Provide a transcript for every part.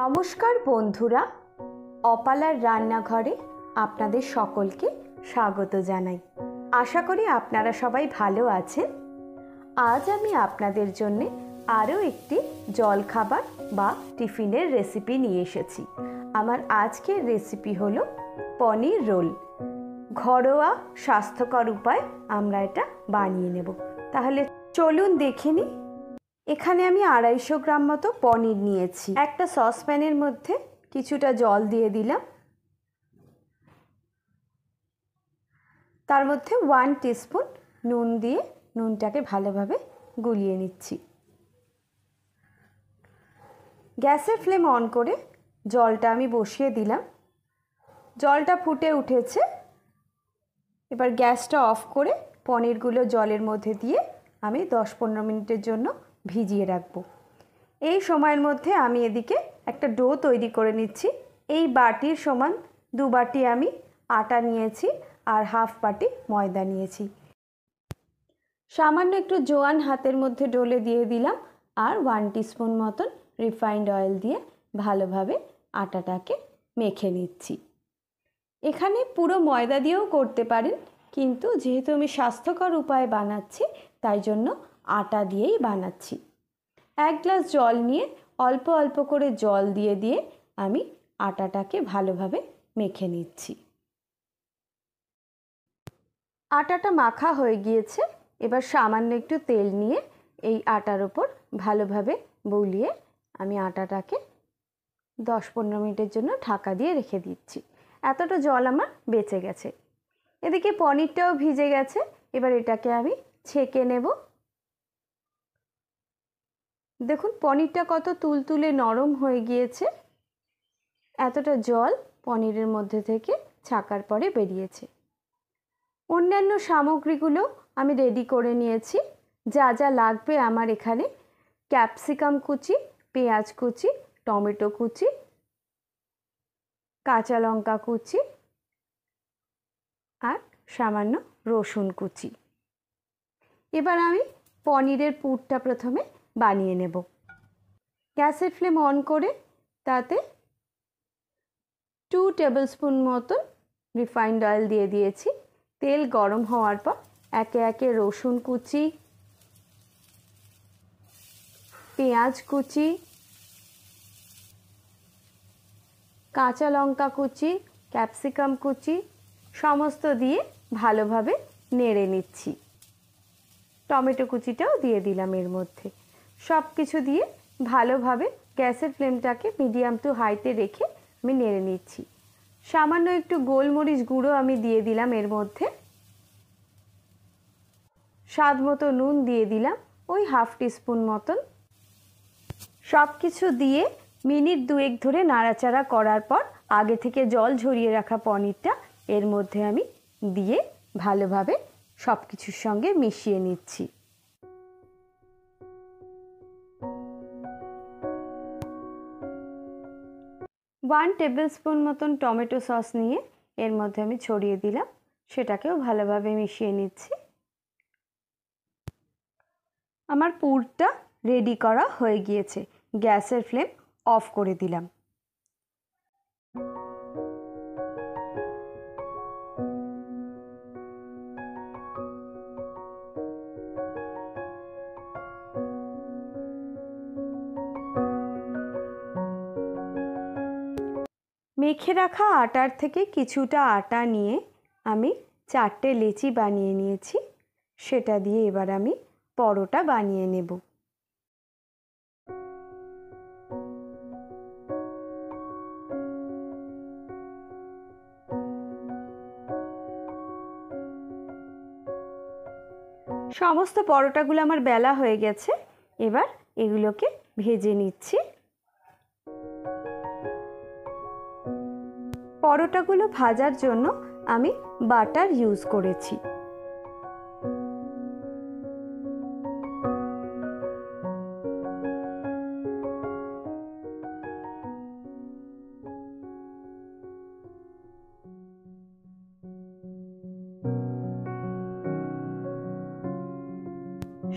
নমস্কার বন্ধুরা, অপালার রান্নাঘরে আপনাদের সকলকে স্বাগত জানাই। আশা করি আপনারা সবাই ভালো আছেন। আজ আমি আপনাদের জন্য আরও একটি জলখাবার বা টিফিনের রেসিপি নিয়ে এসেছি। আমার আজকের রেসিপি হলো পনির রোল। ঘরোয়া স্বাস্থ্যকর উপায় আমরা এটা বানিয়ে নেব। তাহলে চলুন দেখে নিই। এখানে আমি 250 গ্রাম মতো পনির নিয়েছি। একটা সসপ্যানের মধ্যে কিছুটা জল দিয়ে দিলাম। তার মধ্যে 1 টিস্পুন নুন দিয়ে নুনটাকে ভালোভাবে গুলিয়ে নিচ্ছি। গ্যাসের ফ্লেম অন করে জলটা আমি বসিয়ে দিলাম। জলটা ফুটে উঠেছে। এবার গ্যাসটা অফ করে পনিরগুলো জলের মধ্যে দিয়ে আমি 10-15 মিনিটের জন্য ভিজিয়ে রাখবো। এই সময়ের মধ্যে আমি এদিকে একটা ডো তৈরি করে নিচ্ছি। এই বাটির সমান 2 বাটি আমি আটা নিয়েছি আর হাফ বাটি ময়দা নিয়েছি। সামান্য একটু জোয়ান হাতের মধ্যে ডলে দিয়ে দিলাম আর 1 টিস্পুন মতন রিফাইন্ড অয়েল দিয়ে ভালোভাবে আটাটাকে মেখে নিচ্ছি। এখানে পুরো ময়দা দিয়েও করতে পারেন, কিন্তু যেহেতু আমি স্বাস্থ্যকর উপায়ে বানাচ্ছি তাই জন্য আটা দিয়েই বানাচ্ছি। 1 গ্লাস জল নিয়ে অল্প অল্প করে জল দিয়ে দিয়ে আমি আটাটাকে ভালোভাবে মেখে নিচ্ছি। আটাটা মাখা হয়ে গিয়েছে। এবার সামান্য একটু তেল নিয়ে এই আটার ওপর ভালোভাবে বুলিয়ে আমি আটাটাকে 10-15 মিনিটের জন্য ঢাকা দিয়ে রেখে দিচ্ছি। এতটা জল আমার বেঁচে গেছে। এদিকে পনিরটাও ভিজে গেছে। এবার এটাকে আমি ছেঁকে নেব। দেখুন পনিরটা কত তুলতুলে নরম হয়ে গিয়েছে। এতটা জল পনিরের মধ্যে থেকে ছাকার পরে বেরিয়েছে। অন্যান্য সামগ্রীগুলো আমি রেডি করে নিয়েছি। যা যা লাগবে আমার এখানে ক্যাপসিকাম কুচি, পেঁয়াজ কুচি, টমেটো কুচি, কাঁচা লঙ্কা কুচি আর সামান্য রসুন কুচি। এবার আমি পনিরের পুরটা প্রথমে বানিয়ে নেব। গ্যাসের ফ্লেম অন করে তাতে 2 টেবিলস্পুন মতন রিফাইন্ড অয়েল দিয়ে দিয়েছি। তেল গরম হওয়ার পর একে একে রসুন কুচি, পেঁয়াজ কুচি, কাঁচা লঙ্কা কুচি, ক্যাপসিকাম কুচি সমস্ত দিয়ে ভালোভাবে নেড়ে নিচ্ছি। টমেটো কুচিটাও দিয়ে দিলাম এর মধ্যে। সব কিছু দিয়ে ভালোভাবে গ্যাসের ফ্লেমটাকে মিডিয়াম টু হাইতে রেখে আমি নেড়ে নিচ্ছি। সামান্য একটু গোলমরিচ গুঁড়ো আমি দিয়ে দিলাম এর মধ্যে। স্বাদ মতো নুন দিয়ে দিলাম, ওই হাফ টিস্পুন মতন। সব কিছু দিয়ে মিনিট 2 ধরে নাড়াচাড়া করার পর আগে থেকে জল ঝরিয়ে রাখা পনিরটা এর মধ্যে আমি দিয়ে ভালোভাবে সব কিছুর সঙ্গে মিশিয়ে নিচ্ছি। ওয়ান টেবিলস্পুন মতন টমেটো সস নিয়ে এর মধ্যে আমি ছড়িয়ে দিলাম। সেটাকেও ভালোভাবে মিশিয়ে নিচ্ছি। আমার পুরটা রেডি করা হয়ে গিয়েছে। গ্যাসের ফ্লেম অফ করে দিলাম। মেখে রাখা আটার থেকে কিছুটা আটা নিয়ে আমি 4টে লেচি বানিয়ে নিয়েছি। সেটা দিয়ে এবার আমি পরোটা বানিয়ে নেব। সমস্ত পরোটাগুলো আমার বেলা হয়ে গেছে। এবার এগুলোকে ভেজে নিচ্ছি। পরোটাগুলো ভাজার জন্য আমি বাটার ইউজ করেছি।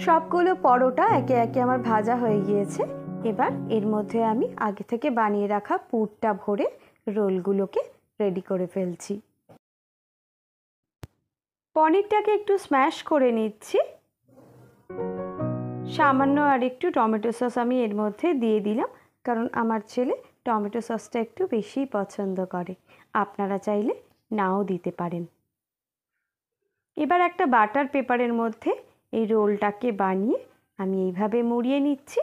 সবগুলো পরোটা একে একে আমার ভাজা হয়ে গিয়েছে। এবার এর মধ্যে আমি আগে থেকে বানিয়ে রাখা পুরটা ভরে রোলগুলোকে রেডি করে ফেলছি। পনিরটাকে একটু স্ম্যাশ করে নিচ্ছি। সামান্য আর একটু টমেটো সস আমি এর মধ্যে দিয়ে দিলাম, কারণ আমার ছেলে টমেটো সসটা একটু বেশিই পছন্দ করে। আপনারা চাইলে নাও দিতে পারেন। এবার একটা বাটার পেপারের মধ্যে এই রোলটাকে বানিয়ে আমি এইভাবে মুড়িয়ে নিচ্ছি।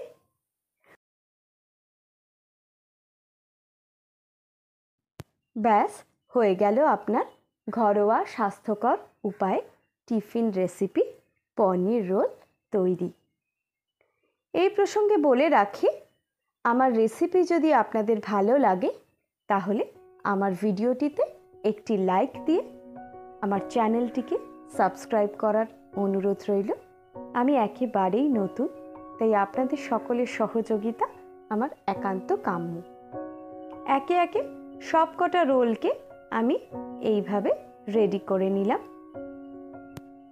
ব্যাস হয়ে গেল আপনার ঘরোয়া স্বাস্থ্যকর উপায়ে টিফিন রেসিপি পনির রোল তৈরি। এই প্রসঙ্গে বলে রাখি, আমার রেসিপি যদি আপনাদের ভালো লাগে তাহলে আমার ভিডিওটিতে একটি লাইক দিয়ে আমার চ্যানেলটিকে সাবস্ক্রাইব করার অনুরোধ রইল। আমি একেবারেই নতুন, তাই আপনাদের সকলের সহযোগিতা আমার একান্ত কাম্য। একে একে সব কটা রোলকে আমি এইভাবে রেডি করে নিলাম।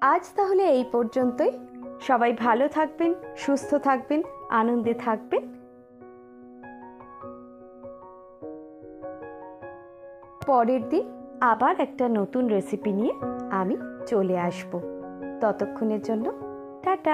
আজ তাহলে এই পর্যন্তই। সবাই ভালো থাকবেন, সুস্থ থাকবেন, আনন্দে থাকবেন। পরের দিন আবার একটা নতুন রেসিপি নিয়ে আমি চলে আসব। ততক্ষণের জন্য টাটা।